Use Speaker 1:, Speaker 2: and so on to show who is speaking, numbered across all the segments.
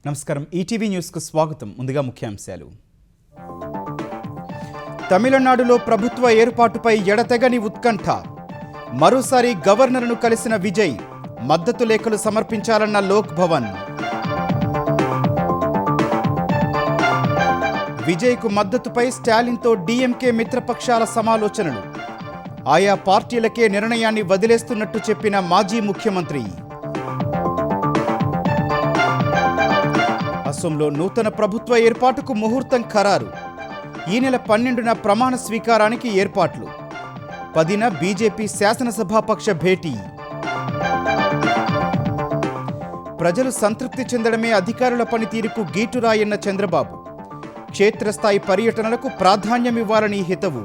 Speaker 1: నమస్కారం. ఈటీవీ న్యూస్కు స్వాగతం. ముందుగా ముఖ్యాంశాలు. తమిళనాడులో ప్రభుత్వ ఏర్పాటుపై ఎడతెగని ఉత్కంఠ. మరోసారి గవర్నర్ను కలిసిన విజయ్. మద్దతు లేఖలు సమర్పించాలన్న లోక్ భవన్. విజయ్కు మద్దతుపై స్టాలిన్తో డీఎంకే మిత్రపక్షాల సమాలోచనలు. ఆయా పార్టీలకే నిర్ణయాన్ని వదిలేస్తున్నట్టు చెప్పిన మాజీ ముఖ్యమంత్రి. అసోంలో నూతన ప్రభుత్వ ఏర్పాటుకు ముహూర్తం ఖరారు. ఈ నెల 12న ప్రమాణ స్వీకారానికి ఏర్పాట్లు. 10న బీజేపీ శాసనసభాపక్ష భేటీ. ప్రజలు సంతృప్తి చెందడమే అధికారుల పనితీరుకు గీటురాయన్న చంద్రబాబు. క్షేత్రస్థాయి పర్యటనలకు ప్రాధాన్యమివ్వాలని హితవు.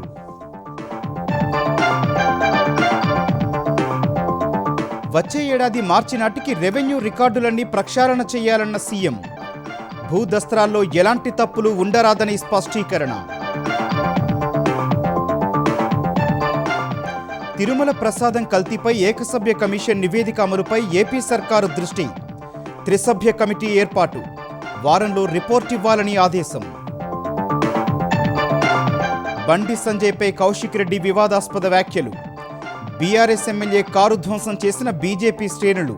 Speaker 1: వచ్చే ఏడాది మార్చి నాటికి రెవెన్యూ రికార్డులన్నీ ప్రక్షాళన చేయాలన్న సీఎం. భూదస్త్రాల్లో ఎలాంటి తప్పులు ఉండరాదని స్పష్టీకరణ. తిరుమల ప్రసాదం కల్తీపై ఏకసభ్య కమిషన్ నివేదిక అమలుపై ఏపీ సర్కారు దృష్టి. త్రిసభ్య కమిటీ ఏర్పాటు. వారంలో రిపోర్ట్ ఇవ్వాలని ఆదేశం. బండి సంజయ్పై కౌశిక్ రెడ్డి వివాదాస్పద వ్యాఖ్యలు. బీఆర్ఎస్ ఎమ్మెల్యే కారు ధ్వంసం చేసిన బీజేపీ శ్రేణులు.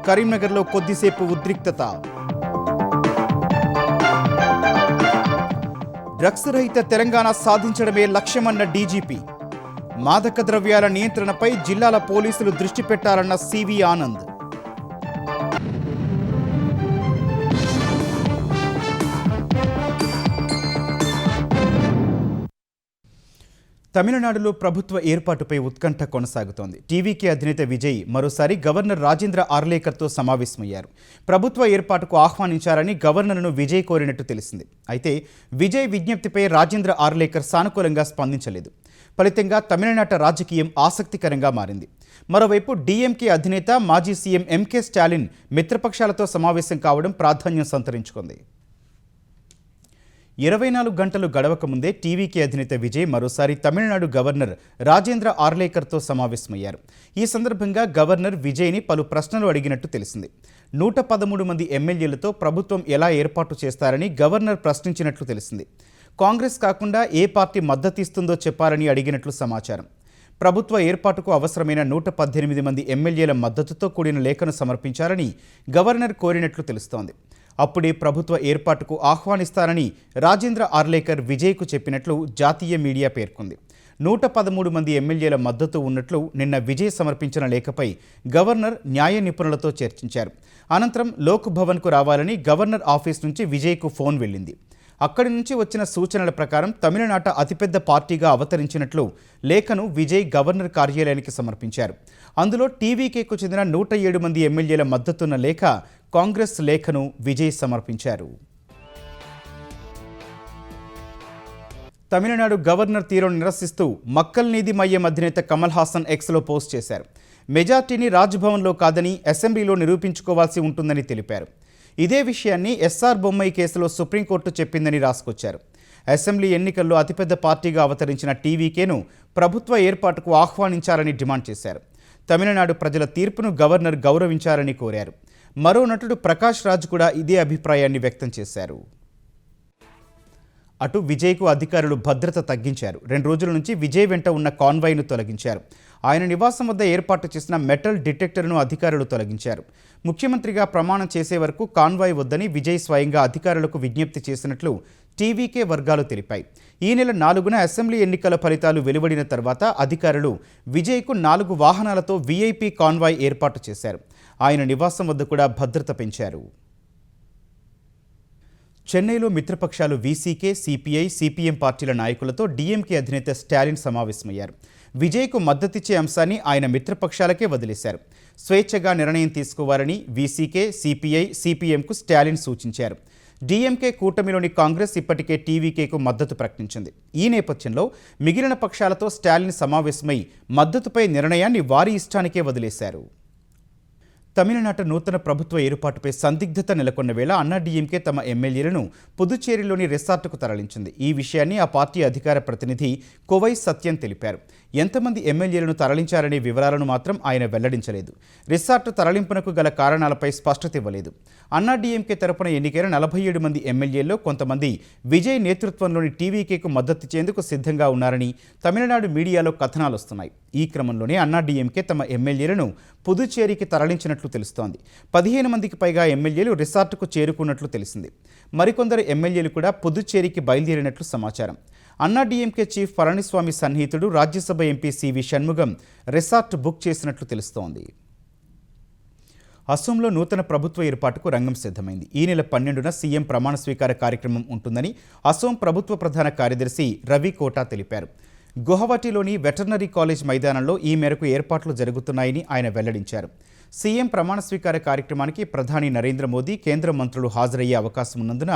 Speaker 1: కరీంనగర్లో కొద్దిసేపు ఉద్రిక్తత. డ్రగ్స్ రహిత తెలంగాణ సాధించడమే లక్ష్యమన్న డీజీపీ. మాదక ద్రవ్యాల నియంత్రణపై జిల్లాల పోలీసులు దృష్టి పెట్టాలన్న సివి ఆనంద్. తమిళనాడులో ప్రభుత్వ ఏర్పాటుపై ఉత్కంఠ కొనసాగుతోంది. టీవీకే అధినేత విజయ్ మరోసారి గవర్నర్ రాజేంద్ర ఆర్లేకర్తో సమావేశమయ్యారు. ప్రభుత్వ ఏర్పాటుకు ఆహ్వానించారని గవర్నర్ను విజయ్ కోరినట్టు తెలిసింది. అయితే విజయ్ విజ్ఞప్తిపై రాజేంద్ర ఆర్లేకర్ సానుకూలంగా స్పందించలేదు. ఫలితంగా తమిళనాట రాజకీయం ఆసక్తికరంగా మారింది. మరోవైపు డీఎంకే అధినేత మాజీ సీఎం ఎంకే స్టాలిన్ మిత్రపక్షాలతో సమావేశం కావడం ప్రాధాన్యం సంతరించుకుంది. 24 గంటలు గడవక ముందే టీవీకే అధినేత విజయ్ మరోసారి తమిళనాడు గవర్నర్ రాజేంద్ర ఆర్లేకర్తో సమావేశమయ్యారు. ఈ సందర్భంగా గవర్నర్ విజయ్ని పలు ప్రశ్నలు అడిగినట్టు తెలిసింది. 113 మంది ఎమ్మెల్యేలతో ప్రభుత్వం ఎలా ఏర్పాటు చేస్తారని గవర్నర్ ప్రశ్నించినట్లు తెలిసింది. కాంగ్రెస్ కాకుండా ఏ పార్టీ మద్దతిస్తుందో చెప్పాలని అడిగినట్లు సమాచారం. ప్రభుత్వ ఏర్పాటుకు అవసరమైన 118 మంది ఎమ్మెల్యేల మద్దతుతో కూడిన లేఖను సమర్పించాలని గవర్నర్ కోరినట్లు తెలుస్తోంది. అప్పుడే ప్రభుత్వ ఏర్పాటుకు ఆహ్వానిస్తారని రాజేంద్ర ఆర్లేకర్ విజయ్కు చెప్పినట్లు జాతీయ మీడియా పేర్కొంది. 113 మంది ఎమ్మెల్యేల మద్దతు ఉన్నట్లు నిన్న విజయ్ సమర్పించిన లేఖపై గవర్నర్ న్యాయ నిపుణులతో చర్చించారు. అనంతరం లోక్ భవన్కు రావాలని గవర్నర్ ఆఫీస్ నుంచి విజయ్కు ఫోన్ వెళ్ళింది. అక్కడి నుంచి వచ్చిన సూచనల ప్రకారం తమిళనాట అతిపెద్ద పార్టీగా అవతరించినట్లు లేఖను విజయ్ గవర్నర్ కార్యాలయానికి సమర్పించారు. అందులో టీవీకేకు చెందిన 107 మంది ఎమ్మెల్యేల మద్దతున్న లేఖ, కాంగ్రెస్ లేఖను విజయ్ సమర్పించారు. తమిళనాడు గవర్నర్ తీరును నిరసిస్తూ మక్కల్ నీతి మయ్యం అధినేత కమల్ హాసన్ ఎక్స్లో పోస్ట్ చేశారు. మెజార్టీని రాజ్భవన్లో కాదని అసెంబ్లీలో నిరూపించుకోవాల్సి ఉంటుందని తెలిపారు. ఇదే విషయాన్ని ఎస్ఆర్ బొమ్మై కేసులో సుప్రీంకోర్టు చెప్పిందని రాసుకొచ్చారు. అసెంబ్లీ ఎన్నికల్లో అతిపెద్ద పార్టీగా అవతరించిన టీవీకేను ప్రభుత్వ ఏర్పాటుకు ఆహ్వానించాలని డిమాండ్ చేశారు. తమిళనాడు ప్రజల తీర్పును గవర్నర్ గౌరవించాలని కోరారు. మరో నటుడు ప్రకాష్ రాజ్ కూడా ఇదే అభిప్రాయాన్ని వ్యక్తం చేశారు. అటు విజయ్కు అధికారులు భద్రత తగ్గించారు. 2 రోజుల నుంచి విజయ్ వెంట ఉన్న కాన్వాయ్ను తొలగించారు. ఆయన నివాసం వద్ద ఏర్పాటు చేసిన మెటల్ డిటెక్టర్ను అధికారులు తొలగించారు. ముఖ్యమంత్రిగా ప్రమాణం చేసే వరకు కాన్వాయ్ వద్దని విజయ్ స్వయంగా అధికారులకు విజ్ఞప్తి చేసినట్లు టీవీకే వర్గాలు తెలిపాయి. ఈ నెల 4న అసెంబ్లీ ఎన్నికల ఫలితాలు వెలువడిన తర్వాత అధికారులు విజయ్కు 4 వాహనాలతో వీఐపీ కాన్వాయ్ ఏర్పాటు చేశారు. ఆయన నివాసం వద్ద కూడా భద్రత పెంచారు. చెన్నైలో మిత్రపక్షాలు వీసీకే, సిపిఐ, సిపిఎం పార్టీల నాయకులతో డీఎంకే అధినేత స్టాలిన్ సమావేశమయ్యారు. విజయ్కు మద్దతిచ్చే అంశాన్ని ఆయన మిత్రపక్షాలకే వదిలేశారు. స్వేచ్ఛగా నిర్ణయం తీసుకోవాలని వీసీకే, సిపిఐ, సిపిఎంకు స్టాలిన్ సూచించారు. డీఎంకే కూటమిలోని కాంగ్రెస్ ఇప్పటికే టీవీకేకు మద్దతు ప్రకటించింది. ఈ నేపథ్యంలో మిగిలిన పక్షాలతో స్టాలిన్ సమావేశమై మద్దతుపై నిర్ణయాన్ని వారి ఇష్టానికే వదిలేశారు. తమిళనాట నూతన ప్రభుత్వ ఏర్పాటుపై సందిగ్ధత నెలకొన్న వేళ అన్నాడీఎంకే తమ ఎమ్మెల్యేలను పుదుచ్చేరిలోని రిసార్టుకు తరలించింది. ఈ విషయాన్ని ఆ పార్టీ అధికార ప్రతినిధి కోవై సత్యం తెలిపారు. ఎంతమంది ఎమ్మెల్యేలను తరలించారనే వివరాలను మాత్రం ఆయన వెల్లడించలేదు. రిసార్టు తరలింపునకు గల కారణాలపై స్పష్టత ఇవ్వలేదు. అన్నాడీఎంకే తరపున ఎన్నికైన 47 మంది ఎమ్మెల్యేల్లో కొంతమంది విజయ్ నేతృత్వంలోని టీవీకేకు మద్దతిచ్చేందుకు సిద్ధంగా ఉన్నారని తమిళనాడు మీడియాలో కథనాలు వస్తున్నాయి. ఈ క్రమంలోనే అన్నాడీఎంకే తమ ఎమ్మెల్యేలను పుదుచ్చేరికి తరలించినట్లు తెలుస్తోంది. 15 మందికి పైగా ఎమ్మెల్యేలు రిసార్టుకు చేరుకున్నట్లు తెలిసింది. మరికొందరు ఎమ్మెల్యేలు కూడా పుదుచ్చేరికి బయలుదేరినట్లు సమాచారం. అన్నాడీఎంకే చీఫ్ పళనిస్వామి సన్నిహితుడు Rajya Sabha MP C V Shanmugam resort book చేసినట్లు తెలుస్తోంది. అసోంలో నూతన ప్రభుత్వ ఏర్పాటుకు రంగం సిద్ధమైంది. ఈ నెల 12న సీఎం ప్రమాణ స్వీకార కార్యక్రమం ఉంటుందని అసోం ప్రభుత్వ ప్రధాన కార్యదర్శి రవి కోటా తెలిపారు. గువహటిలోని వెటర్నరీ కాలేజ్ మైదానంలో ఈ మేరకు ఏర్పాట్లు జరుగుతున్నాయని ఆయన వెల్లడించారు. సీఎం ప్రమాణ స్వీకార కార్యక్రమానికి ప్రధాని నరేంద్ర మోదీ, కేంద్ర మంత్రులు హాజరయ్యే అవకాశం ఉన్నందున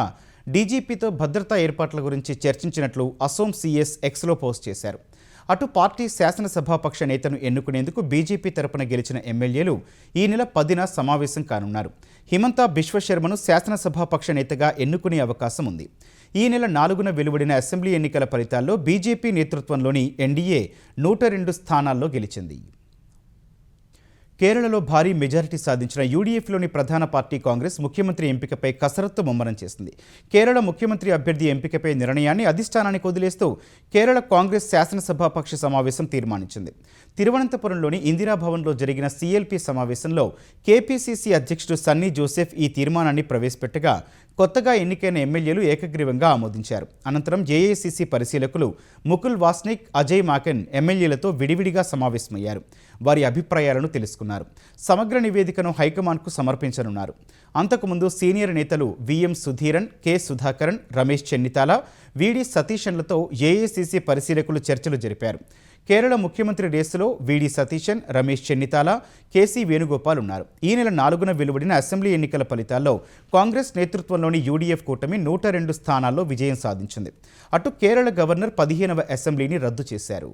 Speaker 1: డీజీపీతో భద్రతా ఏర్పాట్ల గురించి చర్చించినట్లు అసోం సీఎస్ ఎక్స్లో పోస్ట్ చేశారు. అటు పార్టీ శాసనసభాపక్ష నేతను ఎన్నుకునేందుకు బీజేపీ తరపున గెలిచిన ఎమ్మెల్యేలు ఈ నెల 10న సమావేశం కానున్నారు. హిమంతా బిశ్వశర్మను శాసనసభాపక్ష నేతగా ఎన్నుకునే అవకాశం ఉంది. ఈ నెల 4న వెలువడిన అసెంబ్లీ ఎన్నికల ఫలితాల్లో బీజేపీ నేతృత్వంలోని ఎన్డీఏ 102 స్థానాల్లో గెలిచింది. కేరళలో భారీ మెజారిటీ సాధించిన యూడీఎఫ్లోని ప్రధాన పార్టీ కాంగ్రెస్ ముఖ్యమంత్రి ఎంపికపై కసరత్తు ముమ్మరం చేసింది. కేరళ ముఖ్యమంత్రి అభ్యర్థి ఎంపికపై నిర్ణయాన్ని అధిష్టానానికి వదిలేస్తూ కేరళ కాంగ్రెస్ శాసనసభాపక్ష సమావేశం తీర్మానించింది. తిరువనంతపురంలోని ఇందిరాభవన్లో జరిగిన సీఎల్పీ సమావేశంలో కేపీసీసీ అధ్యక్షుడు సన్నీ జోసెఫ్ ఈ తీర్మానాన్ని ప్రవేశపెట్టగా కొత్తగా ఎన్నికైన ఎమ్మెల్యేలు ఏకగ్రీవంగా ఆమోదించారు. అనంతరం ఏఐసీసీ పరిశీలకులు ముకుల్ వాస్నిక్, అజయ్ మాకెన్ ఎమ్మెల్యేలతో విడివిడిగా సమావేశమయ్యారు. వారి అభిప్రాయాలను తెలుసుకున్నారు. సమగ్ర నివేదికను హైకమాండ్కు సమర్పించనున్నారు. అంతకుముందు సీనియర్ నేతలు విఎం సుధీరన్, కె సుధాకరన్, రమేష్ చెన్నితాల, విడి సతీశన్లతో ఏఐసీసీ పరిశీలకులు చర్చలు జరిపారు. కేరళ ముఖ్యమంత్రి రేసులో విడి సతీశన్, రమేష్ చెన్నితాల, కేసీ వేణుగోపాల్ ఉన్నారు. ఈ నెల 4న వెలువడిన అసెంబ్లీ ఎన్నికల ఫలితాల్లో కాంగ్రెస్ నేతృత్వంలోని యూడీఎఫ్ కూటమి 102 స్థానాల్లో విజయం సాధించింది. అటు కేరళ గవర్నర్ 15వ అసెంబ్లీని రద్దు చేశారు.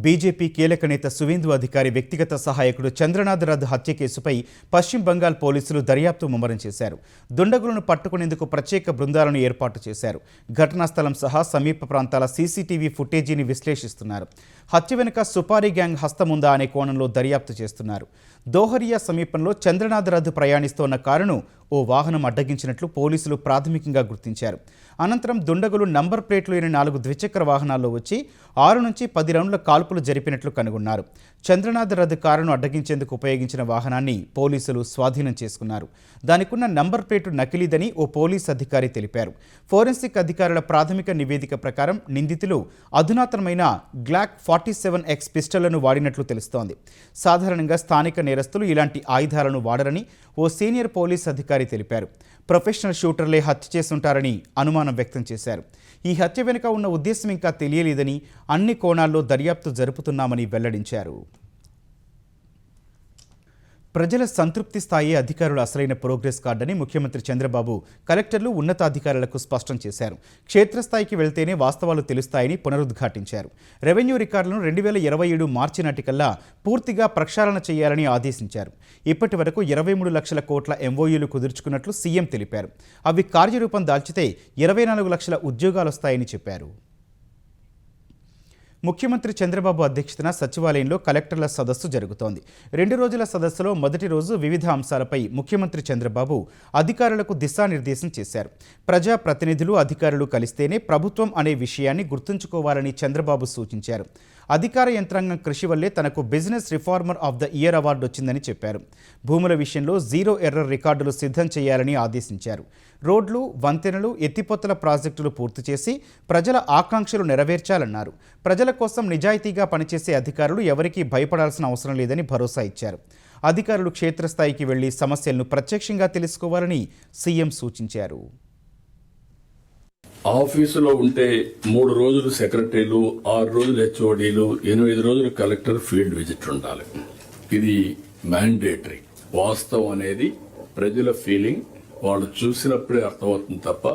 Speaker 1: బీజేపీ కీలక నేత సువేందు అధికారి వ్యక్తిగత సహాయకుడు చంద్రనాథ్ రథ్ హత్య కేసుపై పశ్చిమ బంగాల్ పోలీసులు దర్యాప్తు ముమ్మరం చేశారు. దుండగులను పట్టుకునేందుకు ప్రత్యేక బృందాలను ఏర్పాటు చేశారు. ఘటనా స్థలం సహా సమీప ప్రాంతాల సీసీటీవీ ఫుటేజీని విశ్లేషిస్తున్నారు. హత్య వెనుక సుపారీ గ్యాంగ్ హస్తముందా అనే కోణంలో దర్యాప్తు చేస్తున్నారు. దోహరియా సమీపంలో చంద్రనాథ్ రథ్ ప్రయాణిస్తోన్న కారును ఓ వాహనం అడ్డగించినట్లు పోలీసులు ప్రాథమికంగా గుర్తించారు. అనంతరం దుండగులు నంబర్ ప్లేట్లు లేని 4 ద్విచక్ర వాహనాల్లో వచ్చి 6 నుంచి 10 రౌండ్ల కాల్పులు జరిపినట్లు కనుగొన్నారు. చంద్రనాథ్ రథ్ కారును అడ్డగించేందుకు ఉపయోగించిన వాహనాన్ని పోలీసులు స్వాధీనం చేసుకున్నారు. దానికున్న నంబర్ ప్లేటు నకిలీదని ఓ పోలీస్ అధికారి తెలిపారు. ఫోరెన్సిక్ అధికారుల ప్రాథమిక నివేదిక ప్రకారం నిందితులు అధునాతనమైన గ్లాక్ 47X పిస్టళ్లను వాడినట్లు తెలుస్తోంది. సాధారణంగా స్థానిక నేరస్తులు ఇలాంటి ఆయుధాలను వాడరని ఓ సీనియర్ పోలీస్ అధికారి తెలిపారు. ప్రొఫెషనల్ షూటర్లే హత్య చేసుంటారని అనుమానం వ్యక్తం చేశారు. ఈ హత్య వెనుక ఉన్న ఉద్దేశం ఇంకా తెలియలేదని, అన్ని కోణాల్లో దర్యాప్తు జరుపుతున్నామని వెల్లడించారు. ప్రజల సంతృప్తి స్థాయి అధికారుల అసలైన ప్రోగ్రెస్ కార్డని ముఖ్యమంత్రి చంద్రబాబు కలెక్టర్లు, ఉన్నతాధికారులకు స్పష్టం చేశారు. క్షేత్రస్థాయికి వెళ్తేనే వాస్తవాలు తెలుస్తాయని పునరుద్ఘాటించారు. రెవెన్యూ రికార్డులను 2027 మార్చి నాటికల్లా పూర్తిగా ప్రక్షాళన చేయాలని ఆదేశించారు. ఇప్పటి వరకు 23 లక్షల కోట్ల ఎంఓయూలు కుదుర్చుకున్నట్లు సీఎం తెలిపారు. అవి కార్యరూపం దాల్చితే 24 లక్షల ఉద్యోగాలొస్తాయని చెప్పారు. ముఖ్యమంత్రి చంద్రబాబు అధ్యక్షతన సచివాలయంలో కలెక్టర్ల సదస్సు జరుగుతోంది. 2 రోజుల సదస్సులో మొదటి రోజు వివిధ అంశాలపై ముఖ్యమంత్రి చంద్రబాబు అధికారులకు దిశానిర్దేశం చేశారు. ప్రజాప్రతినిధులు, అధికారులు కలిస్తేనే ప్రభుత్వం అనే విషయాన్ని గుర్తుంచుకోవాలని చంద్రబాబు సూచించారు. అధికార యంత్రాంగం కృషి వల్లే తనకు business reformer of the year award వచ్చిందని చెప్పారు. భూముల విషయంలో జీరో ఎర్రర్ రికార్డులు సిద్ధం చేయాలని ఆదేశించారు. రోడ్లు, వంతెనలు, ఎత్తిపోతల ప్రాజెక్టులు పూర్తి చేసి ప్రజల ఆకాంక్షలు నెరవేర్చాలన్నారు. ప్రజల కోసం నిజాయితీగా పనిచేసే అధికారులు ఎవరికీ భయపడాల్సిన అవసరం లేదని భరోసా ఇచ్చారు. అధికారులు క్షేత్రస్థాయికి వెళ్లి సమస్యలను ప్రత్యక్షంగా తెలుసుకోవాలని సీఎం సూచించారు.
Speaker 2: ఆఫీసులో ఉంటే 3 రోజులు సెక్రటరీలు, 6 రోజులు హెచ్ఓడీలు, 8 రోజులు కలెక్టర్ ఫీల్డ్ విజిట్ ఉండాలి. ఇది మ్యాండేటరీ. వాస్తవం అనేది ప్రజల ఫీలింగ్, వాళ్ళు చూసినప్పుడే అర్థమవుతుంది తప్ప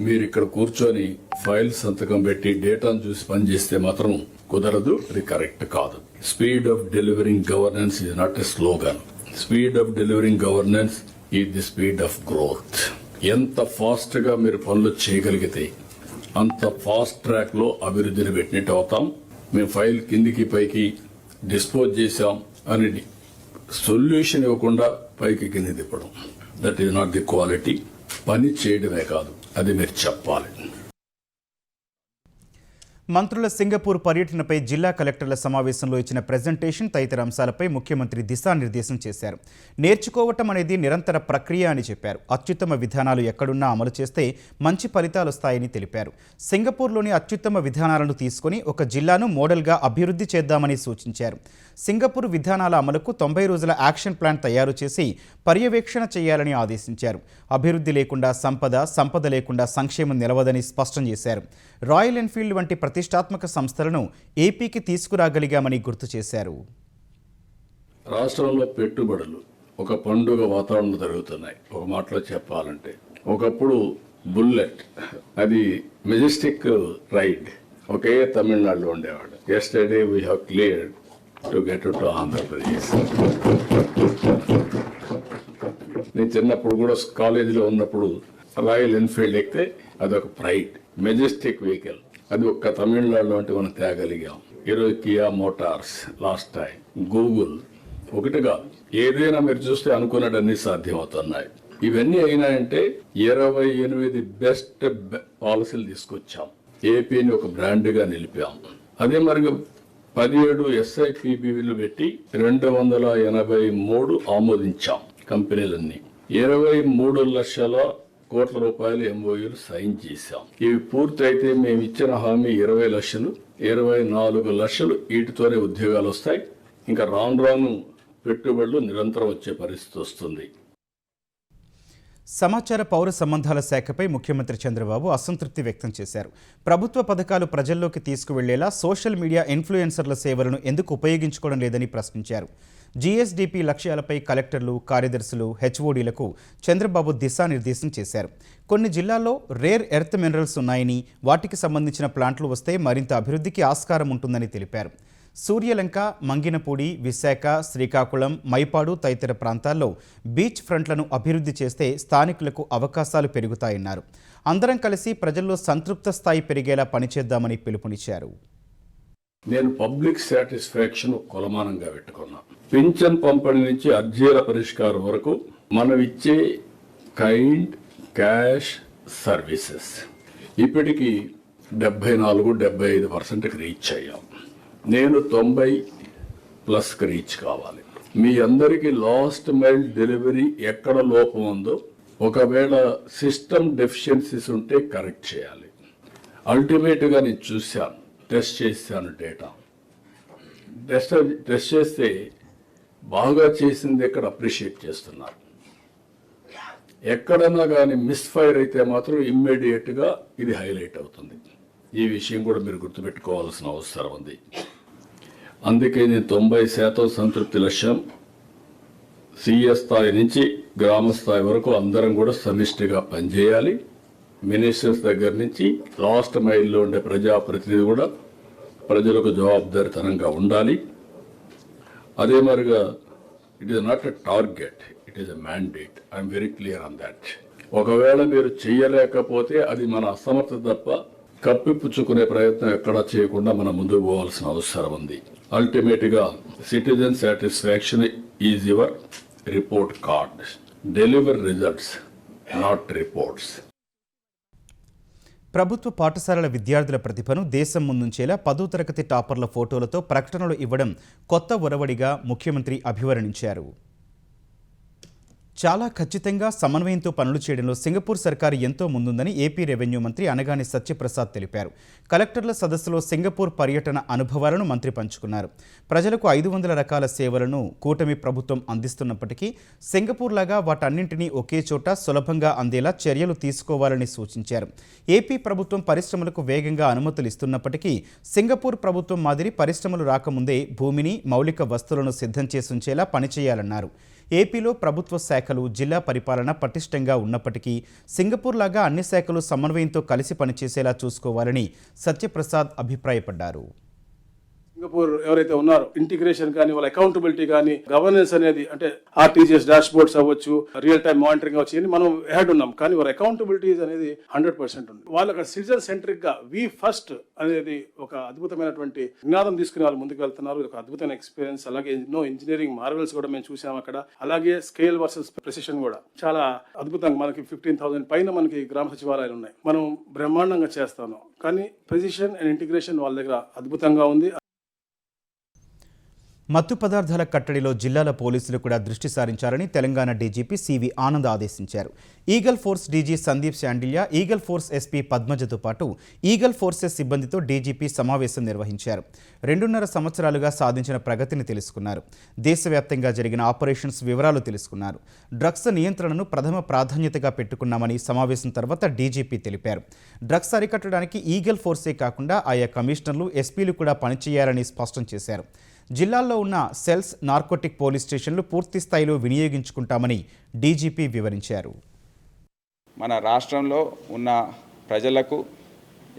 Speaker 2: మీరు ఇక్కడ కూర్చొని ఫైల్ సంతకం పెట్టి డేటాను చూసి పనిచేస్తే మాత్రం కుదరదు, అది కరెక్ట్ కాదు. Speed of delivering governance is not a slogan. Speed of delivering governance is the speed of growth. ఎంత ఫాస్ట్ గా మీరు పనులు చేయగలిగితే అంత ఫాస్ట్ ట్రాక్ లో అభివృద్ధిని పెట్టినట్టు అవుతాం. మేము ఫైల్ కిందికి పైకి డిస్పోజ్ చేశాం అని సొల్యూషన్ ఇవ్వకుండా పైకి కింది తిప్పడం, that is not the quality. పని చేయడమే కాదు, అది మీరు చెప్పాలి.
Speaker 1: మంత్రుల సింగపూర్ పర్యటనపై జిల్లా కలెక్టర్ల సమావేశంలో ఇచ్చిన ప్రెజెంటేషన్ తదితర అంశాలపై ముఖ్యమంత్రి దిశానిర్దేశం చేశారు. నేర్చుకోవటం అనేది నిరంతర ప్రక్రియ అని చెప్పారు. అత్యుత్తమ విధానాలు ఎక్కడున్నా అమలు చేస్తే మంచి ఫలితాలు వస్తాయని తెలిపారు. సింగపూర్లోని అత్యుత్తమ విధానాలను తీసుకుని ఒక జిల్లాను మోడల్గా అభివృద్ధి చేద్దామని సూచించారు. సింగపూర్ విధానాల అమలుకు 90 రోజుల యాక్షన్ ప్లాన్ తయారు చేసి పర్యవేక్షణ చేయాలని ఆదేశించారు. అభివృద్ధి లేకుండా సంపద లేకుండా సంక్షేమం నిలవదని స్పష్టం చేశారు. రాయల్ ఎన్ఫీల్డ్ వంటి ప్రతిష్టాత్మక సంస్థలను ఏపీకి తీసుకురాగలిగామని గుర్తు చేశారు.
Speaker 2: రాష్ట్రంలో పెట్టుబడులు ఒక పండుగ వాతావరణంలో జరుగుతున్నాయి. ఒక మాటలో చెప్పాలంటే, ఒకప్పుడు బుల్లెట్ అది మెజెస్టిక్ రైడ్ ఒకే తమిళనాడులో ఉండేవాడు. Yesterday we have cleared to get to Andhra Pradesh. నేను చిన్నప్పుడు కూడా కాలేజీలో ఉన్నప్పుడు రాయల్ ఎన్ఫీల్డ్ ఎక్కితే అదొక ప్రైడ్, మెజెస్టిక్ వెహికల్. అది ఒక్క తమిళనాడులో అంటే మనం తేగలిగాం. ఈరోజు Kia Motors, last time Google, ఒకటిగా ఏదైనా మీరు చూస్తే అనుకున్నటన్నీ సాధ్యమవుతున్నాయి. ఇవన్నీ అయినాయంటే 28 బెస్ట్ పాలసీలు తీసుకొచ్చాం. ఏపీని ఒక బ్రాండ్ గా నిలిపాం. అదే మరి 17 SIPBలు పెట్టి 283 ఆమోదించాం కంపెనీలన్నీ. 23 లక్షల కోట్ల రూపాయలు MOUలు సైన్ చేశాం. ఇవి పూర్తయితే మేము ఇచ్చిన హామీ 20 లక్షలు, 24 లక్షలు వీటితోనే ఉద్యోగాలు వస్తాయి. ఇంకా రాను పెట్టుబడులు నిరంతరం వచ్చే పరిస్థితి వస్తుంది.
Speaker 1: సమాచార పౌర సంబంధాల శాఖపై ముఖ్యమంత్రి చంద్రబాబు అసంతృప్తి వ్యక్తం చేశారు. ప్రభుత్వ పథకాలు ప్రజల్లోకి తీసుకువెళ్లేలా సోషల్ మీడియా ఇన్ఫ్లుయెన్సర్ల సేవలను ఎందుకు ఉపయోగించుకోవడం లేదని ప్రశ్నించారు. GSDP లక్ష్యాలపై కలెక్టర్లు, కార్యదర్శులు, HODలకు చంద్రబాబు దిశానిర్దేశం చేశారు. కొన్ని జిల్లాల్లో రేర్ ఎర్త్ మినరల్స్ ఉన్నాయని, వాటికి సంబంధించిన ప్లాంట్లు వస్తే మరింత అభివృద్ధికి ఆస్కారం ఉంటుందని తెలిపారు. సూర్యలంక, మంగినపూడి, విశాఖ, శ్రీకాకుళం, మైపాడు తదితర ప్రాంతాల్లో బీచ్ ఫ్రంట్లను అభివృద్ధి చేస్తే స్థానికులకు అవకాశాలు పెరుగుతాయన్నారు. అందరం కలిసి ప్రజల్లో సంతృప్త స్థాయి పెరిగేలా పనిచేద్దామని పిలుపునిచ్చారు.
Speaker 2: నేను పబ్లిక్ సాటిస్ఫాక్షన్ కొలమానంగా పెట్టుకున్నా. పింఛన్ పంపిణీ నుంచి అర్జీల పరిష్కారం వరకు మనం ఇచ్చే కైండ్ క్యాష్ సర్వీసెస్ ఇప్పటికీ 74-75% రీచ్ అయ్యాం. నేను 90+ రీచ్ కావాలి. మీ అందరికీ లాస్ట్ మైల్ డెలివరీ ఎక్కడ లోపం ఉందో, ఒకవేళ సిస్టమ్ డెఫిషియన్సీస్ ఉంటే కరెక్ట్ చేయాలి. అల్టిమేట్గా నేను చూశాను, టెస్ట్ చేశాను డేటా. టెస్ట్ చేస్తే బాగా చేసింది ఎక్కడ అప్రిషియేట్ చేస్తున్నారు. ఎక్కడన్నా కానీ మిస్ఫైర్ అయితే మాత్రం ఇమ్మీడియట్గా ఇది హైలైట్ అవుతుంది. ఈ విషయం కూడా మీరు గుర్తుపెట్టుకోవాల్సిన అవసరం ఉంది. అందుకే నేను 90% సంతృప్తి లక్ష్యం, CS స్థాయి నుంచి గ్రామ స్థాయి వరకు అందరం కూడా సమిష్టిగా పనిచేయాలి. మినిస్టర్స్ దగ్గర నుంచి లాస్ట్ మైల్లో ఉండే ప్రజాప్రతినిధి కూడా ప్రజలకు జవాబుదారీతనంగా ఉండాలి. అదే మరిగా it is not a target, it is a mandate. I'm very clear on that. ఒకవేళ మీరు చేయలేకపోతే అది మన అసమర్థత తప్ప కప్పిపుచ్చుకునే ప్రయత్నం ఎక్కడా చేయకుండా మనం ముందుకు పోవాల్సిన అవసరం ఉంది. అల్టిమేట్గా citizen satisfaction is your report card. Deliver results, not reports.
Speaker 1: ప్రభుత్వ పాఠశాలల విద్యార్థుల ప్రతిభను దేశం ముందుంచేలా 10వ తరగతి టాపర్ల ఫోటోలతో ప్రకటనలు ఇవ్వడం కొత్త ఒరవడిగా ముఖ్యమంత్రి అభివర్ణించారు. చాలా ఖచ్చితంగా సమన్వయంతో పనులు చేయడంలో సింగపూర్ సర్కారు ఎంతో ముందుందని ఏపీ రెవెన్యూ మంత్రి అనగాని సత్యప్రసాద్ తెలిపారు. కలెక్టర్ల సదస్సులో సింగపూర్ పర్యటన అనుభవాలను మంత్రి పంచుకున్నారు. ప్రజలకు 500 రకాల సేవలను కూటమి ప్రభుత్వం అందిస్తున్నప్పటికీ సింగపూర్ లాగా వాటన్నింటినీ ఒకే చోట సులభంగా అందేలా చర్యలు తీసుకోవాలని సూచించారు. ఏపీ ప్రభుత్వం పరిశ్రమలకు వేగంగా అనుమతులు ఇస్తున్నప్పటికీ సింగపూర్ ప్రభుత్వం మాదిరి పరిశ్రమలు రాకముందే భూమిని, మౌలిక వస్తువులను సిద్ధం చేసుంచేలా పనిచేయాలన్నారు. ఏపీలో ప్రభుత్వ శాఖలు, జిల్లా పరిపాలన పటిష్టంగా ఉన్నప్పటికీ సింగపూర్ లాగా అన్ని శాఖలు సమన్వయంతో కలిసి పనిచేసేలా చూసుకోవాలని సత్యప్రసాద్ అభిప్రాయపడ్డారు.
Speaker 3: సింగపూర్ ఎవరైతే ఉన్నారో ఇంటిగ్రేషన్ కానీ వాళ్ళ అకౌంటబిలిటీ కానీ గవర్నెన్స్ అనేది అంటే ఆర్టీజీఎస్ డాష్ బోర్డ్స్ అవ్వచ్చు, రియల్ టైమ్ మానిటరింగ్ అవ్వచ్చు, ఇవన్నీ మనం హెడ్ ఉన్నాం. కానీ వాళ్ళ అకౌంటబిలిటీ అనేది 100% ఉంది. వాళ్ళకి సిటిజన్ సెంట్రిక్ గా వి ఫస్ట్ అనేది ఒక అద్భుతమైనటువంటి నినాదం తీసుకుని వాళ్ళు ముందుకు వెళ్తున్నారు. ఇది ఒక అద్భుతమైన ఎక్స్పీరియన్స్. అలాగే ఎన్నో ఇంజనీరింగ్ మార్వెల్స్ కూడా మేము చూసాం అక్కడ. అలాగే స్కేల్ వర్సెస్ ప్రెసిషన్ కూడా చాలా అద్భుతంగా మనకి 15,000 పైన మనకి గ్రామ సచివాలయాలు ఉన్నాయి. మనం బ్రహ్మాండంగా చేస్తాను. కానీ ప్రెసిషన్ అండ్ ఇంటిగ్రేషన్ వాళ్ళ దగ్గర అద్భుతంగా ఉంది.
Speaker 1: మత్తు పదార్థాల కట్టడిలో జిల్లాల పోలీసులు కూడా దృష్టి సారించాలని తెలంగాణ డీజీపీ సివి ఆనంద్ ఆదేశించారు. Eagle force DG Sandeep Sandilya, eagle force SP పద్మజతో పాటు ఈగల్ ఫోర్సెస్ సిబ్బందితో డీజీపీ సమావేశం నిర్వహించారు. 2.5 సంవత్సరాలుగా సాధించిన ప్రగతిని తెలుసుకున్నారు. దేశవ్యాప్తంగా జరిగిన ఆపరేషన్స్ వివరాలు తెలుసుకున్నారు. డ్రగ్స్ నియంత్రణను ప్రథమ ప్రాధాన్యతగా పెట్టుకున్నామని సమావేశం తర్వాత డీజీపీ తెలిపారు. డ్రగ్స్ అరికట్టడానికి ఈగల్ ఫోర్సే కాకుండా ఆయా కమిషనర్లు, ఎస్పీలు కూడా పనిచేయాలని స్పష్టం చేశారు. జిల్లాల్లో ఉన్న సెల్స్, నార్కోటిక్ పోలీస్ స్టేషన్లు పూర్తి స్థాయిలో వినియోగించుకుంటామని డీజీపీ వివరించారు.
Speaker 4: మన రాష్ట్రంలో ఉన్న ప్రజలకు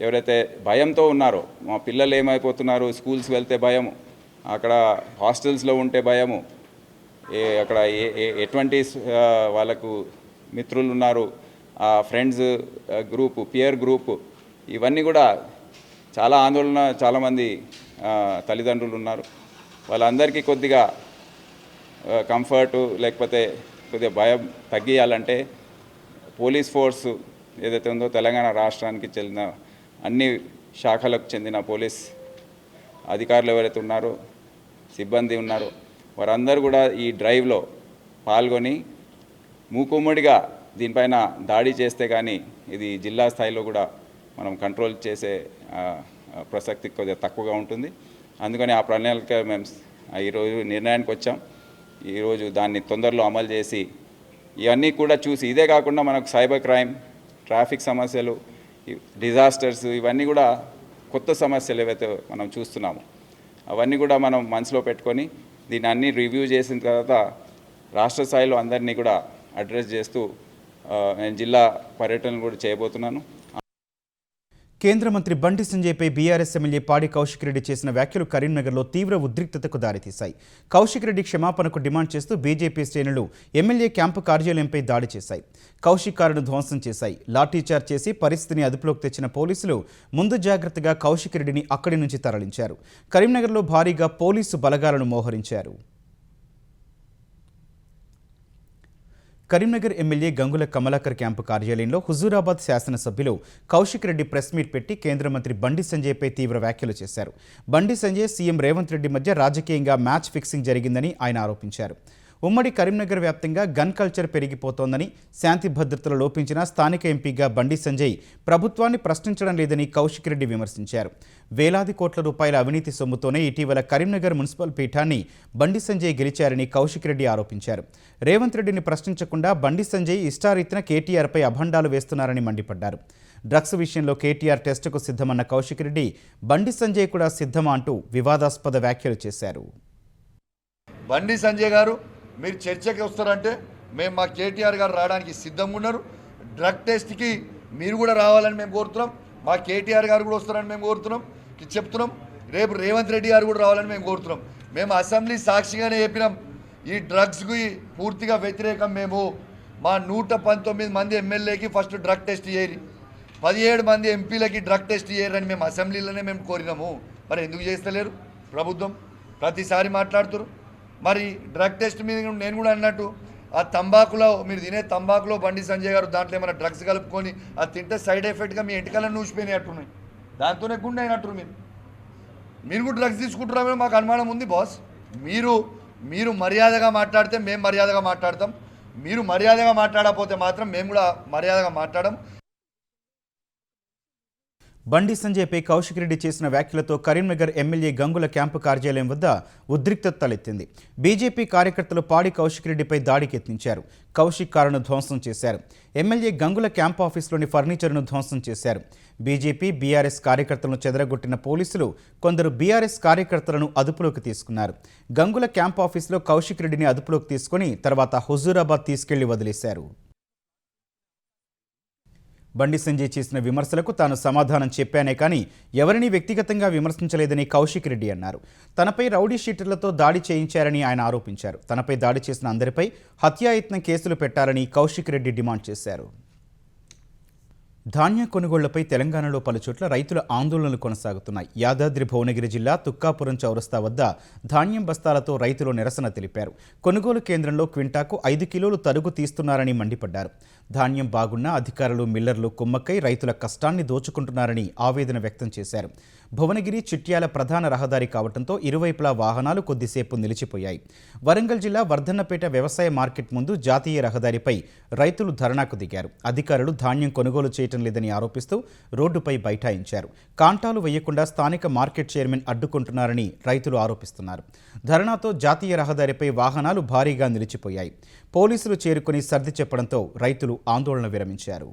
Speaker 4: ఎవరైతే భయంతో ఉన్నారో, మా పిల్లలు ఏమైపోతున్నారు, స్కూల్స్ వెళ్తే భయము, అక్కడ హాస్టల్స్లో ఉంటే భయము, అక్కడ ఎటువంటి వాళ్ళకు మిత్రులు ఉన్నారు, ఫ్రెండ్స్ గ్రూపు, పియర్ గ్రూపు, ఇవన్నీ కూడా చాలా ఆందోళన, చాలామంది తల్లిదండ్రులు ఉన్నారు. వాళ్ళందరికీ కొద్దిగా కంఫర్టు లేకపోతే కొద్దిగా భయం తగ్గియాలంటే పోలీస్ ఫోర్సు ఏదైతే ఉందో తెలంగాణ రాష్ట్రానికి చెందిన అన్ని శాఖలకు చెందిన పోలీస్ అధికారులు ఎవరైతే ఉన్నారో, సిబ్బంది ఉన్నారో, వారందరూ కూడా ఈ డ్రైవ్లో పాల్గొని మూకుమ్మడిగా దీనిపైన దాడి చేస్తే కానీ ఇది జిల్లా స్థాయిలో కూడా మనం కంట్రోల్ చేసే ప్రసక్తి కొద్దిగా తక్కువగా ఉంటుంది. అందుకని ఆ ప్రణాళిక మేము ఈరోజు నిర్ణయానికి వచ్చాం. ఈరోజు దాన్ని తొందరలో అమలు చేసి ఇవన్నీ కూడా చూసి, ఇదే కాకుండా మనకు సైబర్ క్రైమ్, ట్రాఫిక్ సమస్యలు, డిజాస్టర్స్, ఇవన్నీ కూడా కొత్త సమస్యలు ఏవైతే మనం చూస్తున్నాము అవన్నీ కూడా మనం మనసులో పెట్టుకొని దీన్ని అన్నీ రివ్యూ చేసిన తర్వాత రాష్ట్ర స్థాయిలో అందరినీ కూడా అడ్రస్ చేస్తూ నేను జిల్లా పర్యటనలు కూడా చేయబోతున్నాను.
Speaker 1: కేంద్ర మంత్రి బండి సంజయ్పై బీఆర్ఎస్ ఎమ్మెల్యే పాడి కౌశిక్ రెడ్డి చేసిన వ్యాఖ్యలు కరీంనగర్లో తీవ్ర ఉద్రిక్తతకు దారితీశాయి. కౌశిక్ రెడ్డి క్షమాపణకు డిమాండ్ చేస్తూ బీజేపీ శ్రేణులు ఎమ్మెల్యే క్యాంపు కార్యాలయంపై దాడి చేశాయి. కౌశిక్ కారును ధ్వంసం చేశాయి. లాఠీచార్జ్ చేసి పరిస్థితిని అదుపులోకి తెచ్చిన పోలీసులు ముందు జాగ్రత్తగా కౌశిక్ రెడ్డిని అక్కడి నుంచి తరలించారు. కరీంనగర్లో భారీగా పోలీసు బలగాలను మోహరించారు. కరీంనగర్ ఎమ్మెల్యే గంగుల కమలాకర్ క్యాంపు కార్యాలయంలో హుజూరాబాద్ శాసనసభ్యులు కౌశిక్ రెడ్డి ప్రెస్ మీట్ పెట్టి కేంద్ర మంత్రి బండి సంజయ్పై తీవ్ర వ్యాఖ్యలు చేశారు. బండి సంజయ్, సీఎం రేవంత్ రెడ్డి మధ్య రాజకీయంగా మ్యాచ్ ఫిక్సింగ్ జరిగిందని ఆయన ఆరోపించారు. ఉమ్మడి కరీంనగర్ వ్యాప్తంగా గన్ కల్చర్ పెరిగిపోతోందని, శాంతి భద్రతలు లోపించిన స్థానిక ఎంపీగా బండి సంజయ్ ప్రభుత్వాన్ని ప్రశ్నించడం లేదని కౌశిక్ రెడ్డి విమర్శించారు. వేలాది కోట్ల రూపాయల అవినీతి సొమ్ముతోనే ఇటీవల కరీంనగర్ మున్సిపల్ పీఠాన్ని బండి సంజయ్ గెలిచారని కౌశిక్ రెడ్డి ఆరోపించారు. రేవంత్ రెడ్డిని ప్రశ్నించకుండా బండి సంజయ్ ఇష్టారీతిన కేటీఆర్పై అభండాలు వేస్తున్నారని మండిపడ్డారు. డ్రగ్స్ విషయంలో కేటీఆర్ టెస్టుకు సిద్ధమన్న కౌశిక్ రెడ్డి బండి సంజయ్ కూడా సిద్ధమా అంటూ వివాదాస్పద వ్యాఖ్యలు చేశారు.
Speaker 5: బండి సంజయ్ గారు, మీరు చర్చకి వస్తారంటే మేము మా కేటీఆర్ గారు రావడానికి సిద్ధంగా ఉన్నారు. డ్రగ్ టెస్ట్కి మీరు కూడా రావాలని మేము కోరుతున్నాం. మా కేటీఆర్ గారు కూడా వస్తారని మేము కోరుతున్నాం, చెప్తున్నాం. రేపు రేవంత్ రెడ్డి గారు కూడా రావాలని మేము కోరుతున్నాం. మేము అసెంబ్లీ సాక్షిగానే చెప్పినాం, ఈ డ్రగ్స్కి పూర్తిగా వ్యతిరేకం. మేము మా 119 మంది ఎమ్మెల్యేకి ఫస్ట్ డ్రగ్ టెస్ట్ చేయరు, 17 మంది ఎంపీలకి డ్రగ్ టెస్ట్ చేయరని మేము అసెంబ్లీలోనే మేము కోరినాము. మరి ఎందుకు చేస్తలేరు ప్రభుత్వం? ప్రతిసారి మాట్లాడుతారు. మరి డ్రగ్ టెస్ట్ మీద నేను కూడా అన్నట్టు, ఆ తంబాకులో మీరు తినే తంబాకులో బండి సంజయ్ గారు దాంట్లో ఏమైనా డ్రగ్స్ కలుపుకొని అది తింటే సైడ్ ఎఫెక్ట్గా మీ ఎంటికలను నూసిపోయినట్టున్నాయి, దాంతోనే గుండె అయినట్టు. మీరు కూడా డ్రగ్స్ తీసుకుంటున్నారని మాకు అనుమానం ఉంది బాస్. మీరు మర్యాదగా మాట్లాడితే మేము మర్యాదగా మాట్లాడతాం, మీరు మర్యాదగా మాట్లాడకపోతే మాత్రం మేము కూడా మర్యాదగా మాట్లాడడం.
Speaker 1: బండి సంజయ్పై కౌశిక్ రెడ్డి చేసిన వ్యాఖ్యలతో కరీంనగర్ ఎమ్మెల్యే గంగుల క్యాంపు కార్యాలయం వద్ద ఉద్రిక్తత తలెత్తింది. బీజేపీ కార్యకర్తలు పాడి కౌశిక్ రెడ్డిపై దాడికి యత్నించారు. కౌశిక్ కారును ధ్వంసం చేశారు. ఎమ్మెల్యే గంగుల క్యాంపు ఆఫీసులోని ఫర్నిచర్ను ధ్వంసం చేశారు. బీజేపీ, బీఆర్ఎస్ కార్యకర్తలను చెదరగొట్టిన పోలీసులు కొందరు బీఆర్ఎస్ కార్యకర్తలను అదుపులోకి తీసుకున్నారు. గంగుల క్యాంపు ఆఫీసులో కౌశిక్ రెడ్డిని అదుపులోకి తీసుకుని తర్వాత హుజూరాబాద్ తీసుకెళ్లి వదిలేశారు. బండి సంజయ్ చేసిన విమర్శలకు తాను సమాధానం చెప్పానే కానీ ఎవరిని వ్యక్తిగతంగా విమర్శించలేదని కౌశిక్ రెడ్డి అన్నారు. తనపై రౌడీ షీటర్లతో దాడి చేయించారని ఆయన ఆరోపించారు. తనపై దాడి చేసిన అందరిపై హత్యాయత్నం కేసులు పెట్టాలని కౌశిక్ రెడ్డి డిమాండ్ చేశారు. ధాన్య కొనుగోళ్లపై తెలంగాణలో పలుచోట్ల రైతుల ఆందోళనలు కొనసాగుతున్నాయి. యాదాద్రి భువనగిరి జిల్లా తుక్కాపురం చౌరస్తా వద్ద ధాన్యం బస్తాలతో రైతులు నిరసన తెలిపారు. కొనుగోలు కేంద్రంలో క్వింటాకు 5 కిలోలు తరుగు తీస్తున్నారని మండిపడ్డారు. ధాన్యం బాగున్నా అధికారులు మిల్లర్లు కుమ్మక్కై రైతుల కష్టాన్ని దోచుకుంటున్నారని ఆవేదన వ్యక్తం చేశారు. భువనగిరి చిట్యాల ప్రధాన రహదారి కావడంతో ఇరువైపులా వాహనాలు కొద్దిసేపు నిలిచిపోయాయి. వరంగల్ జిల్లా వర్ధన్నపేట వ్యవసాయ మార్కెట్ ముందు జాతీయ రహదారిపై రైతులు ధర్నాకు దిగారు. అధికారులు ధాన్యం కొనుగోలు చేయటం లేదని ఆరోపిస్తూ రోడ్డుపై బైఠాయించారు. కాంటాలు వేయకుండా స్థానిక మార్కెట్ చైర్మన్ అడ్డుకుంటున్నారని రైతులు ఆరోపిస్తున్నారు. ధర్నాతో జాతీయ రహదారిపై వాహనాలు భారీగా నిలిచిపోయాయి. పోలీసులు చేరుకుని సర్ది చెప్పడంతో రైతులు ఆందోళన విరమించారు.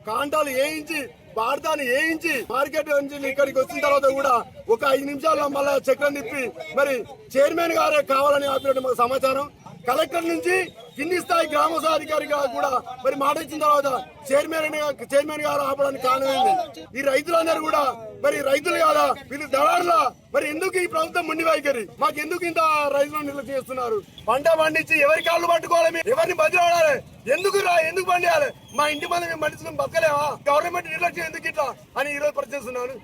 Speaker 6: కాంటాలు వేయించి వార్తాన్ని వేయించి మార్కెట్ నుంచి ఇక్కడికి వచ్చిన తర్వాత కూడా ఒక 5 నిమిషాల్లో మళ్ళా చక్రం తిప్పి మరి చైర్మన్ గారే కావాలని ఆపినట్టు మాకు సమాచారం. కలెక్టర్ నుంచి కింది స్థాయి గ్రామ అధికారిగా కూడా మరి మాట ఇచ్చిన తర్వాత చైర్మన్ గారు ఆపడానికి కారణమైంది. ఈ రైతులందరూ కూడా మరి రైతులు కాదా వీళ్ళు దళారులా? మరి ఎందుకు ఈ ప్రభుత్వం ముండి వైఖరి? మాకు ఎందుకు ఇంత రైతులను నిర్లక్ష్యం చేస్తున్నారు? పంట పండించి ఎవరి కాళ్ళు పట్టుకోవాలి, ఎవరిని బదిలాడాలి? ఎందుకు పండియాలి? మా ఇంటి మంది మేము పండించుకుని బతకలేవా? గవర్నమెంట్ నిర్లక్ష్యం ఎందుకు ఇట్లా అని ఈరోజు ప్రశ్నిస్తున్నాను.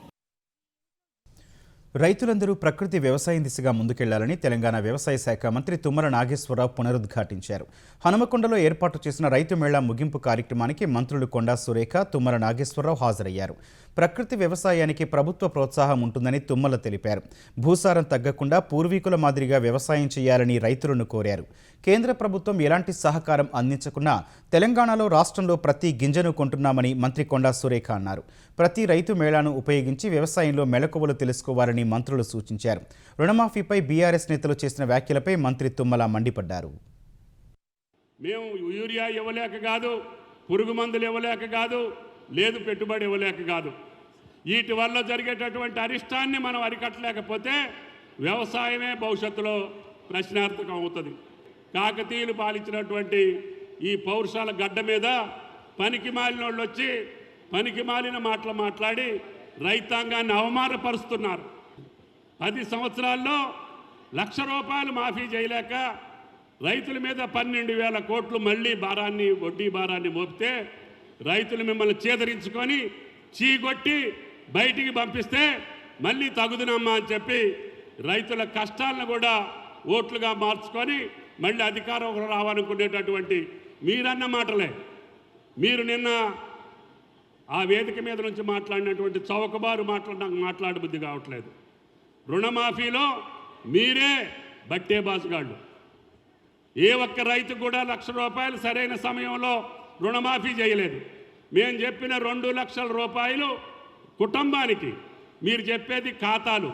Speaker 1: రైతులందరూ ప్రకృతి వ్యవసాయం దిశగా ముందుకెళ్లాలని తెలంగాణ వ్యవసాయ శాఖ మంత్రి తుమ్మల నాగేశ్వరరావు పునరుద్ఘాటించారు. హనుమకొండలో ఏర్పాటు చేసిన రైతు మేళా ముగింపు కార్యక్రమానికి మంత్రులు కొండా సురేఖ, తుమ్మల నాగేశ్వరరావు హాజరయ్యారు. ప్రకృతి వ్యవసాయానికి ప్రభుత్వ ప్రోత్సాహం ఉంటుందని తుమ్మల తెలిపారు. భూసారం తగ్గకుండా పూర్వీకుల మాదిరిగా వ్యవసాయం చేయాలని రైతులను కోరారు. కేంద్ర ప్రభుత్వం ఎలాంటి సహకారం అందించకున్నా తెలంగాణలో రాష్ట్రంలో ప్రతి గింజను కొంటున్నామని మంత్రి కొండా సురేఖ అన్నారు. ప్రతి రైతు మేళాను ఉపయోగించి వ్యవసాయంలో మెళకువలు తెలుసుకోవాలని మంత్రులు సూచించారు. రుణమాఫీపై బీఆర్ఎస్ నేతలు చేసిన వ్యాఖ్యలపై మంత్రి తుమ్మల మండిపడ్డారు.
Speaker 7: మేము యూరియా ఇవ్వలేక కాదు, పురుగు మందులు ఇవ్వలేక కాదు, లేదు పెట్టుబడి ఇవ్వలేక కాదు. వీటి వల్ల జరిగేటటువంటి అరిష్టాన్ని మనం అరికట్టలేకపోతే వ్యవసాయమే భవిష్యత్తులో ప్రశ్నార్థకం అవుతుంది. కాకతీయులు పాలించినటువంటి ఈ పౌరుషాల గడ్డ మీద పనికి మాలిన వాళ్ళు వచ్చి పనికి మాలిన మాటలు మాట్లాడి రైతాంగాన్ని అవమానపరుస్తున్నారు. 10 సంవత్సరాల్లో ₹1,00,000 మాఫీ చేయలేక రైతుల మీద 12,000 కోట్లు మళ్ళీ వడ్డీ భారాన్ని మోపితే రైతులు మిమ్మల్ని చేదరించుకొని చీగొట్టి బయటికి పంపిస్తే మళ్ళీ తగుదునమ్మా అని చెప్పి రైతుల కష్టాలను కూడా ఓట్లుగా మార్చుకొని మళ్ళీ అధికారం రావాలనుకునేటటువంటి మీరన్న మాటలే. మీరు నిన్న ఆ వేదిక మీద నుంచి మాట్లాడినటువంటి చౌకబారు మాటలు నాకు మాట్లాడబుద్ధి కావట్లేదు. రుణమాఫీలో మీరే బట్టే బాసుగాళ్ళు. ఏ ఒక్క రైతు కూడా ₹1,00,000 సరైన సమయంలో రుణమాఫీ చేయలేదు. మేము చెప్పిన ₹2,00,000 కుటుంబానికి, మీరు చెప్పేది ఖాతాలు,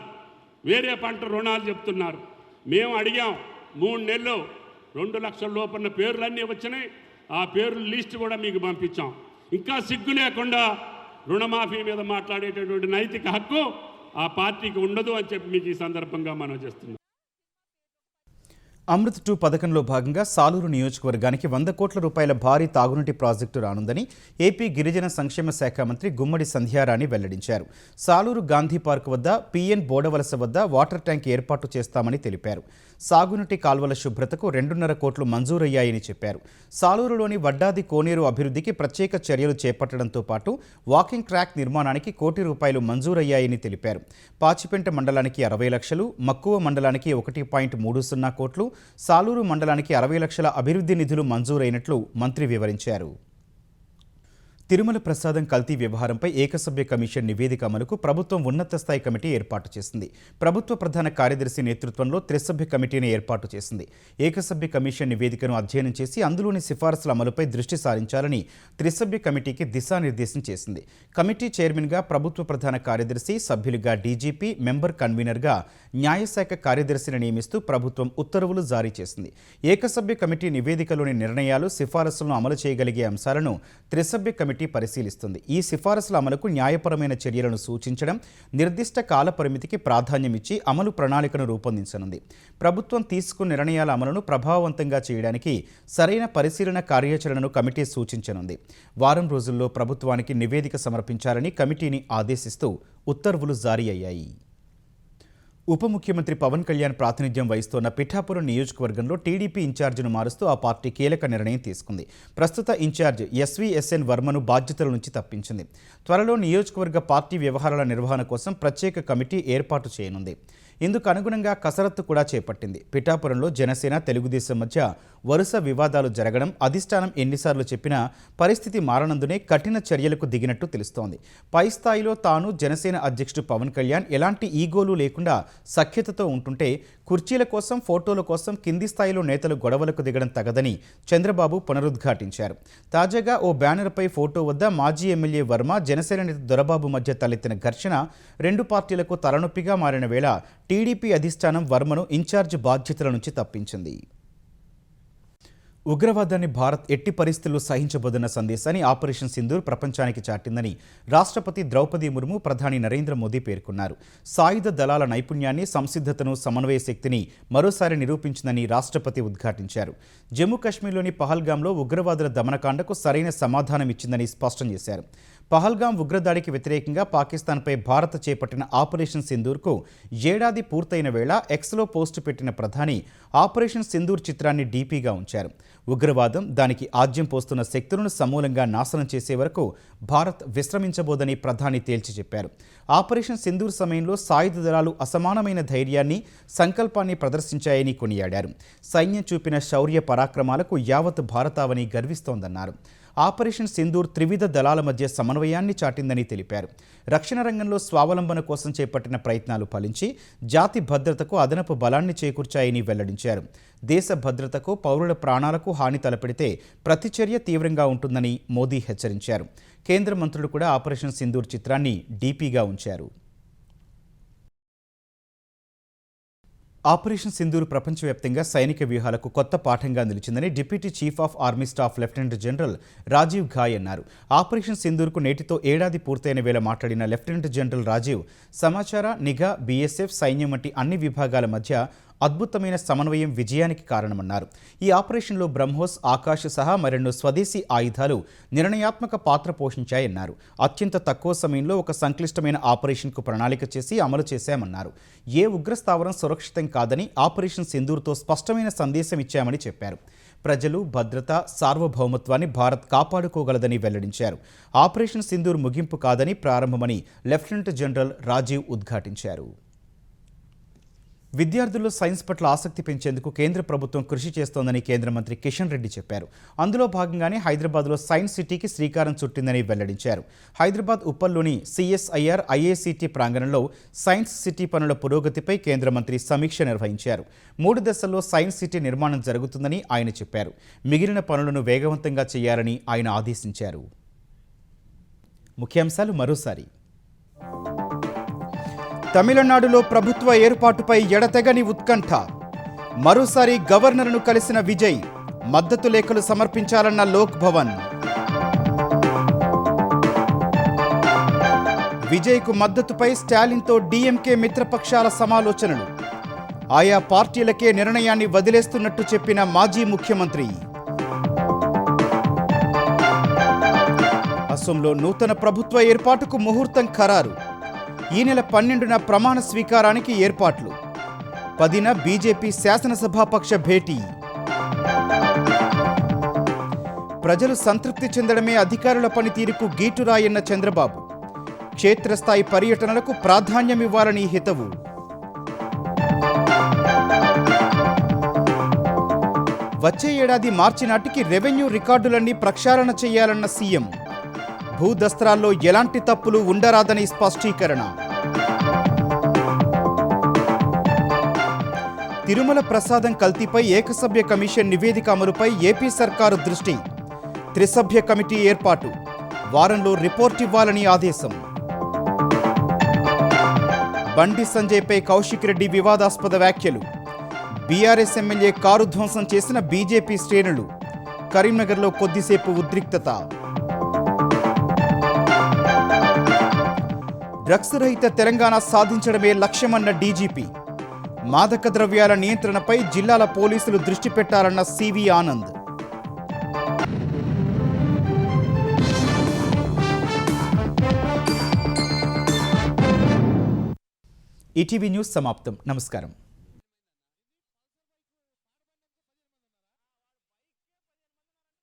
Speaker 7: వేరే పంట రుణాలు చెప్తున్నారు. మేము అడిగాం 3 నెలలు 2,00,000 లోపల పేర్లన్నీ వచ్చినాయి. ఆ పేర్ల లిస్ట్ కూడా మీకు పంపించాం. ఇంకా సిగ్గు లేకుండా రుణమాఫీ మీద మాట్లాడేటటువంటి నైతిక హక్కు ఆ పార్టీకి ఉండదు అని చెప్పి మీకు ఈ సందర్భంగా మనం చేస్తున్నాం.
Speaker 1: అమృత్ 2 పథకంలో భాగంగా సాలూరు నియోజకవర్గానికి ₹100 కోట్ల భారీ తాగునీటి ప్రాజెక్టు రానుందని ఏపీ గిరిజన సంక్షేమ శాఖ మంత్రి గుమ్మడి సంధ్యారాణి వెల్లడించారు. సాలూరు గాంధీ పార్క్ వద్ద పిఎన్ బోడవలస వద్ద వాటర్ ట్యాంక్ ఏర్పాటు చేస్తామని తెలిపారు. సాగునీటి కాల్వల శుభ్రతకు ₹2.5 కోట్లు మంజూరయ్యాయని చెప్పారు. సాలూరులోని వడ్డాది కోనేరు అభివృద్ధికి ప్రత్యేక చర్యలు చేపట్టడంతో పాటు వాకింగ్ ట్రాక్ నిర్మాణానికి ₹1 కోటి మంజూరయ్యాయని తెలిపారు. పాచిపెంట మండలానికి 60 లక్షలు, మక్కువ మండలానికి 1.30 కోట్లు, సాలూరు మండలానికి 60 లక్షల అభివృద్ధి నిధులు మంజూరైనట్లు మంత్రి వివరించారు. తిరుమల ప్రసాదం కల్తీ వ్యవహారంపై ఏకసభ్య కమిషన్ నివేదిక అమలుకు ప్రభుత్వం ఉన్నత స్థాయి కమిటీ ఏర్పాటు చేసింది. ప్రభుత్వ ప్రధాన కార్యదర్శి నేతృత్వంలో త్రిసభ్య కమిటీని ఏర్పాటు చేసింది. ఏకసభ్య కమిషన్ నివేదికను అధ్యయనం చేసి అందులోని సిఫారసుల అమలుపై దృష్టి సారించాలని త్రిసభ్య కమిటీకి దిశానిర్దేశం చేసింది. కమిటీ చైర్మన్గా ప్రభుత్వ ప్రధాన కార్యదర్శి, సభ్యులుగా డీజీపీ, మెంబర్ కన్వీనర్గా న్యాయశాఖ కార్యదర్శిని నియమిస్తూ ప్రభుత్వం ఉత్తర్వులు జారీ చేసింది. ఏకసభ్య కమిటీ నివేదికలోని నిర్ణయాలు, సిఫారసులను అమలు చేయగలిగే అంశాలను త్రిసభ్య కమిటీ కమిటీ పరిశీలిస్తుంది. ఈ సిఫారసుల అమలుకు న్యాయపరమైన చర్యలను సూచించడం, నిర్దిష్ట కాల పరిమితికి ప్రాధాన్యమిచ్చి అమలు ప్రణాళికను రూపొందించనుంది. ప్రభుత్వం తీసుకున్న నిర్ణయాల అమలును ప్రభావవంతంగా చేయడానికి సరైన పరిశీలన కార్యాచరణను కమిటీ సూచించనుంది. వారం రోజుల్లో ప్రభుత్వానికి నివేదిక సమర్పించాలని కమిటీని ఆదేశిస్తూ ఉత్తర్వులు జారీ అయ్యాయి. ఉప ముఖ్యమంత్రి పవన్ కళ్యాణ్ ప్రాతినిధ్యం వహిస్తున్న పిఠాపురం నియోజకవర్గంలో టీడీపీ ఇన్ఛార్జిను మారుస్తూ ఆ పార్టీ కీలక నిర్ణయం తీసుకుంది. ప్రస్తుత ఇన్ఛార్జ్ ఎస్వీఎస్ఎన్ వర్మను బాధ్యతల నుంచి తప్పించింది. త్వరలో నియోజకవర్గ పార్టీ వ్యవహారాల నిర్వహణ కోసం ప్రత్యేక కమిటీ ఏర్పాటు చేయనుంది. ఇందుకు అనుగుణంగా కసరత్తు కూడా చేపట్టింది. పిఠాపురంలో జనసేన, తెలుగుదేశం మధ్య వరుస వివాదాలు జరగడం, అధిష్టానం ఎన్నిసార్లు చెప్పినా పరిస్థితి మారనందునే కఠిన చర్యలకు దిగినట్టు తెలుస్తోంది. పై స్థాయిలో తాను జనసేన అధ్యక్షుడు పవన్ కళ్యాణ్ ఎలాంటి ఈగోలు లేకుండా సఖ్యతతో ఉంటుంటే కుర్చీల కోసం, ఫోటోల కోసం కింది స్థాయిలో నేతలు గొడవలకు దిగడం తగదని చంద్రబాబు పునరుద్ఘాటించారు. తాజాగా ఓ బ్యానర్పై ఫోటో వద్ద మాజీ ఎమ్మెల్యే వర్మ, జనసేన నేత దొరబాబు మధ్య తలెత్తిన ఘర్షణ రెండు పార్టీలకు తలనొప్పిగా మారిన వేళ టీడీపీ అధిష్టానం వర్మను ఇన్ఛార్జ్ బాధ్యతల నుంచి తప్పించింది. ఉగ్రవాదాన్ని భారత్ ఎట్టి పరిస్థితుల్లో సహించబోదన్న సందేశాన్ని ఆపరేషన్ సింధూర్ ప్రపంచానికి చాటిందని రాష్ట్రపతి ద్రౌపది ముర్ము, ప్రధాని నరేంద్ర మోదీ పేర్కొన్నారు. సాయుధ దళాల నైపుణ్యాన్ని, సంసిద్ధతను, సమన్వయ శక్తిని మరోసారి నిరూపించిందని రాష్ట్రపతి ఉద్ఘాటించారు. జమ్మూ కాశ్మీర్లోని పహల్గాంలో ఉగ్రవాదుల దమనకాండకు సరైన సమాధానం ఇచ్చిందని స్పష్టం చేశారు. పహల్గాం ఉగ్రదాడికి వ్యతిరేకంగా పాకిస్తాన్పై భారత్ చేపట్టిన ఆపరేషన్ సింధూర్కు ఏడాది పూర్తయిన వేళ ఎక్స్లో పోస్టు పెట్టిన ప్రధాని ఆపరేషన్ సింధూర్ చిత్రాన్ని డీపీగా ఉంచారు. ఉగ్రవాదం, దానికి ఆజ్యం పోస్తున్న శక్తులను సమూలంగా నాశనం చేసే వరకు భారత్ విశ్రమించబోదని ప్రధాని తేల్చి చెప్పారు. ఆపరేషన్ సింధూర్ సమయంలో సాయుధ దళాలు అసమానమైన ధైర్యాన్ని, సంకల్పాన్ని ప్రదర్శించాయని కొనియాడారు. సైన్యం చూపిన శౌర్య పరాక్రమాలకు యావత్ భారతావని గర్విస్తోందన్నారు. ఆపరేషన్ సింధూర్ త్రివిధ దళాల మధ్య సమన్వయాన్ని చాటిందని తెలిపారు. రక్షణ రంగంలో స్వావలంబన కోసం చేపట్టిన ప్రయత్నాలు ఫలించి జాతి భద్రతకు అదనపు బలాన్ని చేకూర్చాయని వెల్లడించారు. దేశ భద్రతకు, పౌరుల ప్రాణాలకు హాని తలపెడితే ప్రతిచర్య తీవ్రంగా ఉంటుందని మోదీ హెచ్చరించారు. కేంద్ర మంత్రులు కూడా ఆపరేషన్ సింధూర్ చిత్రాన్ని డీపీగా ఉంచారు. ఆపరేషన్ సింధూర్ ప్రపంచవ్యాప్తంగా సైనిక వ్యూహాలకు కొత్త పాఠంగా నిలిచిందని deputy chief of army staff lieutenant general Rajiv Ghai అన్నారు. ఆపరేషన్ సింధూర్కు నేటితో ఏడాది పూర్తయిన వేళ మాట్లాడిన లెఫ్టినెంట్ జనరల్ రాజీవ్, సమాచార, నిఘా, బీఎస్ఎఫ్, సైన్యం వంటి అన్ని విభాగాల మధ్య అద్భుతమైన సమన్వయం విజయానికి కారణమన్నారు. ఈ ఆపరేషన్లో బ్రహ్మోస్, ఆకాశ్ సహా మరెన్నో స్వదేశీ ఆయుధాలు నిర్ణయాత్మక పాత్ర పోషించాయన్నారు. అత్యంత తక్కువ సమయంలో ఒక సంక్లిష్టమైన ఆపరేషన్కు ప్రణాళిక చేసి అమలు చేశామన్నారు. ఏ ఉగ్రస్థావరం సురక్షితం కాదని ఆపరేషన్ సింధూర్తో స్పష్టమైన సందేశం ఇచ్చామని చెప్పారు. ప్రజలు, భద్రత, సార్వభౌమత్వాన్ని భారత్ కాపాడుకోగలదని వెల్లడించారు. ఆపరేషన్ సింధూర్ ముగింపు కాదని, ప్రారంభమని లెఫ్టినెంట్ జనరల్ రాజీవ్ ఉద్ఘాటించారు. విద్యార్థుల్లో సైన్స్ పట్ల ఆసక్తి పెంచేందుకు కేంద్ర ప్రభుత్వం కృషి చేస్తోందని కేంద్ర మంత్రి కిషన్ రెడ్డి చెప్పారు. అందులో భాగంగానే హైదరాబాద్లో సైన్స్ సిటీకి శ్రీకారం చుట్టిందని వెల్లడించారు. హైదరాబాద్ ఉప్పల్లోని సిఎస్ఐఆర్ ఐఐసిటి ప్రాంగణంలో సైన్స్ సిటీ పనుల పురోగతిపై కేంద్ర మంత్రి సమీక్ష నిర్వహించారు. 3 దశల్లో సైన్స్ సిటీ నిర్మాణం జరుగుతుందని ఆయన చెప్పారు. మిగిలిన పనులను వేగవంతంగా చేయాలని ఆయన ఆదేశించారు. ముఖ్యాంశాలు మరోసారి. తమిళనాడులో ప్రభుత్వ ఏర్పాటుపై ఎడతెగని ఉత్కంఠ. మరోసారి గవర్నర్ను కలిసిన విజయ్. మద్దతు లేఖలు సమర్పించాలన్న లోక్ భవన్. విజయ్కు మద్దతుపై స్టాలిన్తో డీఎంకే మిత్రపక్షాల సమాలోచనలు. ఆయా పార్టీలకే నిర్ణయాన్ని వదిలేస్తున్నట్టు చెప్పిన మాజీ ముఖ్యమంత్రి. అసోంలో నూతన ప్రభుత్వ ఏర్పాటుకు ముహూర్తం ఖరారు. ఈ నెల 12న ప్రమాణ స్వీకారానికి ఏర్పాట్లు. 10న బీజేపీ శాసనసభాపక్ష భేటీ. ప్రజలు సంతృప్తి చెందడమే అధికారుల పనితీరుకు గీటురాయన్న చంద్రబాబు. క్షేత్రస్థాయి పర్యటనలకు ప్రాధాన్యమివ్వాలని హితవు. వచ్చే ఏడాది మార్చి నాటికి రెవెన్యూ రికార్డులన్నీ ప్రక్షాళన చేయాలన్న సీఎం. భూదస్త్రాల్లో ఎలాంటి తప్పులు ఉండరాదని స్పష్టీకరణ. తిరుమల ప్రసాదం కల్తీపై ఏకసభ్య కమిషన్ నివేదిక అమలుపై ఏపీ సర్కారు దృష్టి. త్రిసభ్య కమిటీ ఏర్పాటు. వారంలో రిపోర్ట్ ఇవ్వాలని ఆదేశం. బండి సంజయ్పై కౌశిక్ రెడ్డి వివాదాస్పద వ్యాఖ్యలు. బీఆర్ఎస్ ఎమ్మెల్యే కారు ధ్వంసం చేసిన బీజేపీ శ్రేణులు. కరీంనగర్లో కొద్దిసేపు ఉద్రిక్తత. డ్రగ్స్ రహిత తెలంగాణ సాధించడమే లక్ష్యమన్న డీజీపీ. మాదక ద్రవ్యాల నియంత్రణపై జిల్లాల పోలీసులు దృష్టి పెట్టాలన్న సివి ఆనంద్. ఈటీవీ న్యూస్ సమాప్తం. నమస్కారం.